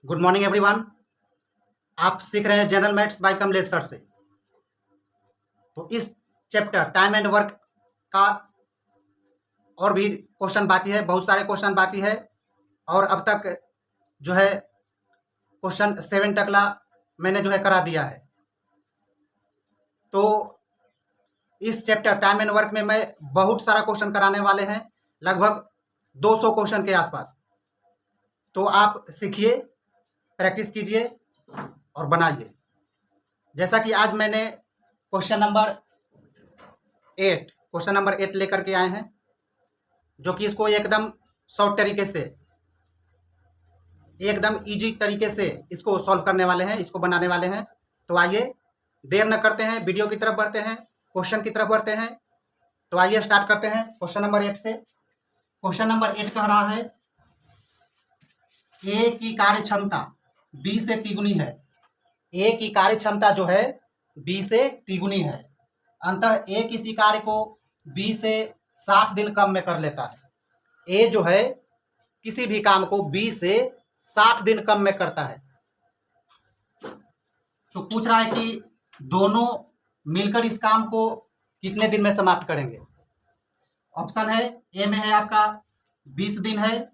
Good morning everyone. आप सीख रहे हैं general maths by Kamlesh sir से। तो इस चैप्टर टाइम एंड वर्क का और भी क्वेश्चन बाकी है, बहुत सारे क्वेश्चन बाकी है और अब तक जो है क्वेश्चन 7 तकला मैंने जो है करा दिया है। तो इस चैप्टर टाइम एंड वर्क में मैं बहुत सारा क्वेश्चन कराने वाले हैं, लगभग 200 क्वेश्चन के आसपास। तो आप सीखिए, प्रैक्टिस कीजिए और बनाइए। जैसा कि आज मैंने क्वेश्चन नंबर 8 लेकर के आए हैं, जो कि इसको एकदम शॉर्ट तरीके से, एकदम इजी तरीके से इसको सॉल्व करने वाले हैं, इसको बनाने वाले हैं। तो आइए देर न करते हैं, वीडियो की तरफ बढ़ते हैं, क्वेश्चन की तरफ बढ़ते हैं। तो आइए स्टार्ट करते हैं क्वेश्चन नंबर 8 से। क्वेश्चन नंबर 8 कह रहा है ए की कार्य क्षमता बी से तिगुनी है। ए की कार्य क्षमता जो है बी से तिगुनी है, अंततः ए किसी कार्य को बी से 60 दिन कम में कर लेता है। ए जो है किसी भी काम को बी से 60 दिन कम में करता है। तो पूछ रहा है कि दोनों मिलकर इस काम को कितने दिन में समाप्त करेंगे। ऑप्शन है, ए में है आपका 20 दिन है,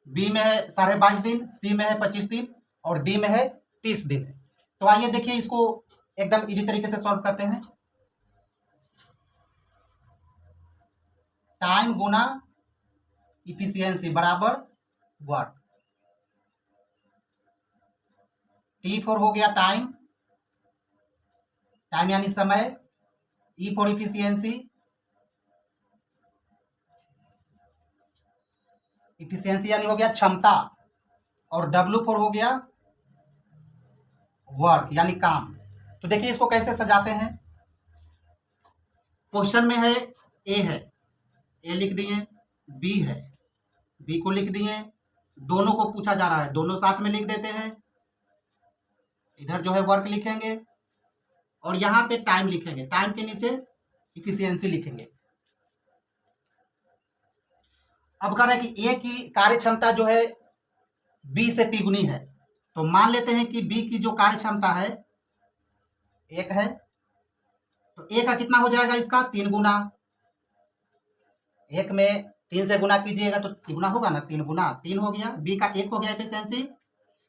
बी में है 22.5 दिन, सी में है 25 दिन और डी में है 30 दिन है। तो आइए देखिए, इसको एकदम इजी तरीके से सॉल्व करते हैं। टाइम गुना इफिशियंसी बराबर वर्क। T4 हो गया टाइम, टाइम यानी समय, E फॉर इफिशियंसी, इफिशियंसी यानी हो गया क्षमता, और W फॉर हो गया वर्क यानी काम। तो देखिए इसको कैसे सजाते हैं। क्वेश्चन में है ए लिख दिए, बी है, बी को लिख दिए, दोनों को पूछा जा रहा है, दोनों साथ में लिख देते हैं। इधर जो है वर्क लिखेंगे और यहाँ पे टाइम लिखेंगे, टाइम के नीचे इफिशियंसी लिखेंगे। अब कह रहे हैं कि ए की कार्य क्षमता जो है बी से तिगुनी है। तो मान लेते हैं कि बी की जो कार्य क्षमता है 1 है, तो ए का कितना हो जाएगा, इसका 3 गुना। 1 में 3 से गुना कीजिएगा तो तिगुना होगा ना, 3 गुना 3 हो गया। बी का 1 हो गया एफिशिएंसी,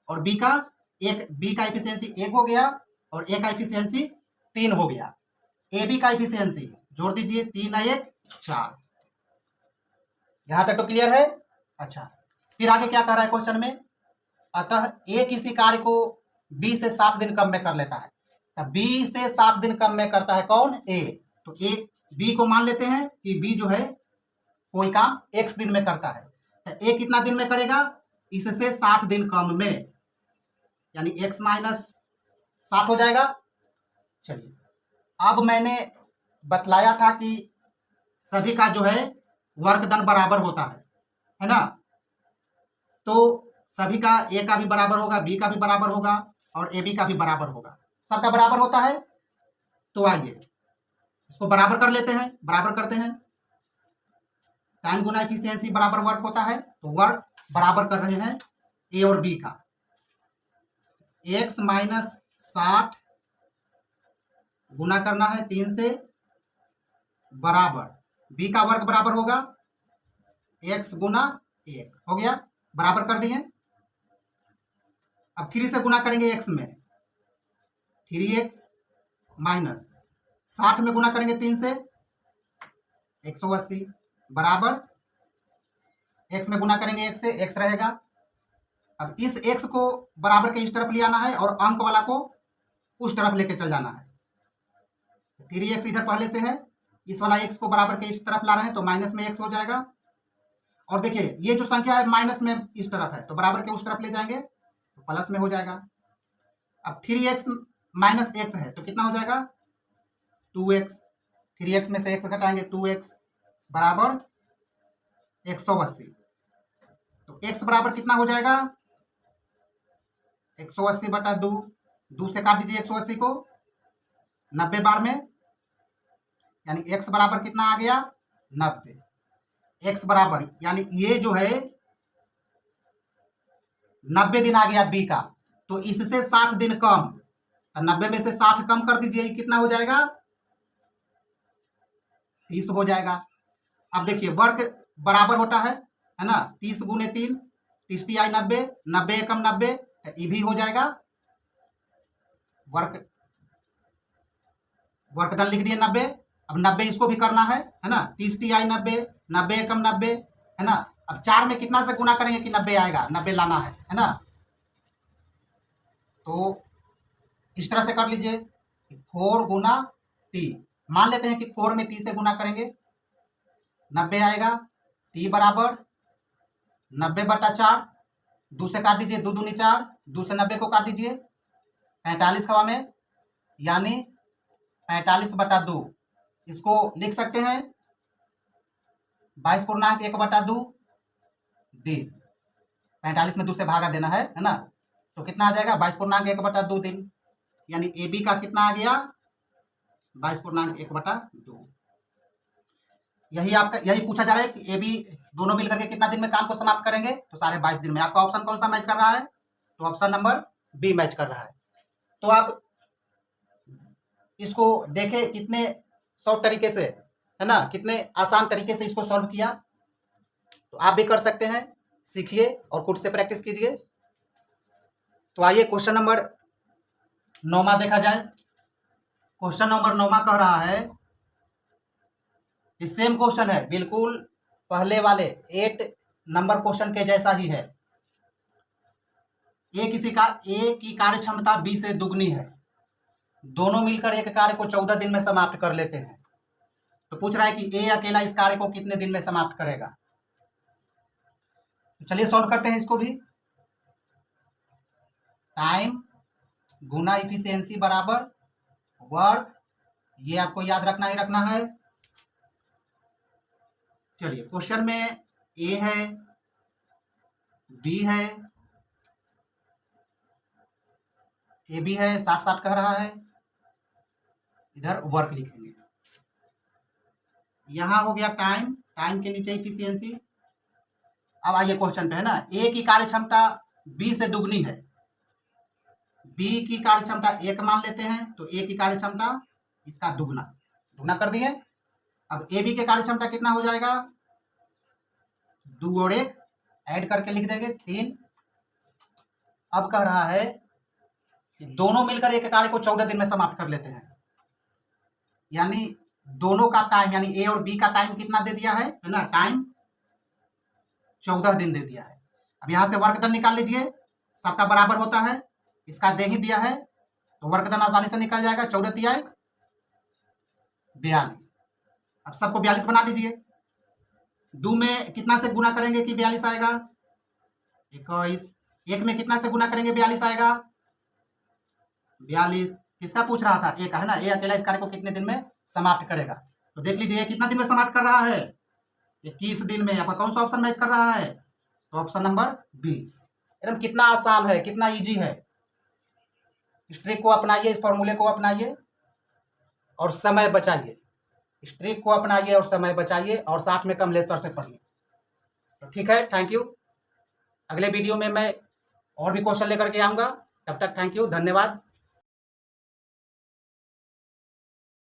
और बी का एफिशिएंसी 1 हो गया और ए का एफिशिएंसी 3 हो गया। ए बी का एफिशिएंसी जोड़ दीजिए, 3 1 4। यहां तक तो क्लियर है। अच्छा, फिर आगे क्या कह रहा है क्वेश्चन में, अतः ए किसी कार्य को बी से 7 दिन कम में कर लेता है। तब बी से 7 दिन कम में करता है कौन, ए। तो ए बी को मान लेते हैं कि बी जो है कोई काम x दिन में करता है, तो ए कितना दिन में करेगा, इससे 60 दिन कम में, यानी x माइनस 60 हो जाएगा। चलिए, अब मैंने बतलाया था कि सभी का जो है वर्क डन बराबर होता है ना। तो सभी का, ए का भी बराबर होगा, बी का भी बराबर होगा और ए बी का भी बराबर होगा, सबका बराबर होता है। तो आइए इसको बराबर कर लेते हैं, बराबर करते हैं। टाइम गुना एफिशिएंसी बराबर वर्क होता है, तो वर्क बराबर कर रहे हैं ए और बी का। x माइनस 60 गुना करना है 3 से, बराबर बी का वर्क बराबर होगा x गुना 1 हो गया, बराबर कर दिए। अब 3 से गुना करेंगे x में, 3x माइनस 60 में गुना करेंगे 3 से 180, बराबर x में गुना करेंगे 1 से, x रहेगा। अब इस x को बराबर के इस तरफ ले आना है और अंक वाला को उस तरफ लेके चल जाना है। 3x इधर पहले से है, इस वाला x को बराबर के इस तरफ ला रहे हैं तो माइनस में x हो जाएगा। और देखिए ये जो संख्या है माइनस में इस तरफ है, तो बराबर के उस तरफ ले जाएंगे तो प्लस में हो जाएगा। अब 3x माइनस x है तो कितना हो जाएगा, 2x। 3x में से x घटाएंगे 2x, बराबर 180। तो x बराबर कितना हो जाएगा, 180 बटा 2, 2 से काट दीजिए 180 को 90 बार में, यानी x बराबर कितना आ गया, 90। x बराबर यानी ये जो है 90 दिन आ गया बी का, तो इससे 60 दिन कम, तो 90 में से 60 कम कर दीजिए, कितना हो जाएगा? 30 हो जाएगा। अब देखिए वर्क बराबर होता है ना, 30 गुने 3, 30 × 90, 90 एकम 90, ये भी हो जाएगा। वर्क डन लिख दिए 90। अब 90 इसको भी करना है ना, 30 × 90, 90 एकम 90, है ना। अब 4 में कितना से गुना करेंगे कि 90 आएगा, 90 लाना है ना। तो इस तरह से कर लीजिए, 4 गुना टी, मान लेते हैं कि 4 में टी से गुना करेंगे, 90 आएगा। टी बराबर 90/4, 2 से काट दीजिए, 2 दूनी 4, 2 से 90 को काट दीजिए, 45 खवा में, यानी 45/2। इसको लिख सकते हैं 22.1/2 दिन। 45 में 2 से भागा देना है ना, तो कितना आ जाएगा? 22.1/2 दिन, यानी ए बी का कितना आ गया? 22.1/2। यही पूछा जा रहा है कि ए बी दोनों मिलकर के कितना दिन में काम को समाप्त करेंगे, तो सारे 22 दिन में। आपका ऑप्शन कौन सा मैच कर रहा है? तो ऑप्शन नंबर बी मैच कर रहा है। तो आप इसको देखें कितने शॉर्ट तरीके से, है ना, कितने आसान तरीके से इसको सॉल्व किया, तो आप भी कर सकते हैं। सीखिए और खुद से प्रैक्टिस कीजिए। तो आइए क्वेश्चन नंबर 9 देखा जाए। क्वेश्चन नंबर 9 कह रहा है, सेम क्वेश्चन है, बिल्कुल पहले वाले 8 नंबर क्वेश्चन के जैसा ही है। ए की कार्य क्षमता बी से दुगनी है, दोनों मिलकर एक कार्य को 14 दिन में समाप्त कर लेते हैं। तो पूछ रहा है कि ए अकेला इस कार्य को कितने दिन में समाप्त करेगा। तो चलिए सॉल्व करते हैं इसको भी। टाइम गुना इफिशियंसी बराबर वर्क, ये आपको याद रखना ही रखना है। चलिए क्वेश्चन में ए है, बी है, ए बी है, 60-60 कह रहा है, इधर वर्क लिखेंगे। यहां हो गया टाइम, टाइम के नीचे इफिशियंसी। अब आइए क्वेश्चन पे, है ना, ए की कार्य क्षमता बी से दुगनी है, बी की कार्य क्षमता 1 मान लेते हैं, तो ए की कार्य क्षमता इसका दुगना कर दिए। अब ए बी के कार्य क्षमता कितना हो जाएगा? 2 और 1 ऐड करके लिख देंगे 3। अब कह रहा है कि दोनों मिलकर एक कार्य को 14 दिन में समाप्त कर लेते हैं, यानी दोनों का टाइम, यानी ए और बी का टाइम कितना दे दिया है ना, टाइम 14 दिन दे दिया है। अब यहां से वर्क डन निकाल लीजिए, सबका बराबर होता है, इसका दे ही दिया है, तो वर्क डन आसानी से निकल जाएगा। 14 × 42। अब सबको 42 बना दीजिए। 2 में कितना से गुना करेंगे कि 42 आएगा? 21। 1 में कितना से गुना करेंगे 42 आएगा? 42। किसका पूछ रहा था? ए का, है ना। ए अकेला इस कार्य को कितने दिन में समाप्त करेगा। तो देख लीजिए कितना दिन में समाप्त कर रहा है, 21 दिन में। आपका कौन सा ऑप्शन मैच कर रहा है? तो ऑप्शन नंबर बी। एकदम कितना आसान है, कितना इजी है। इस ट्रिक को अपनाइए, इस फॉर्मूले को अपनाइए और समय बचाइए। इस ट्रिक को अपनाइए और समय बचाइए, और साथ में कमलेश सर से पढ़िए। तो ठीक है, थैंक यू। अगले वीडियो में मैं और भी क्वेश्चन लेकर के आऊंगा। तब तक थैंक यू, धन्यवाद।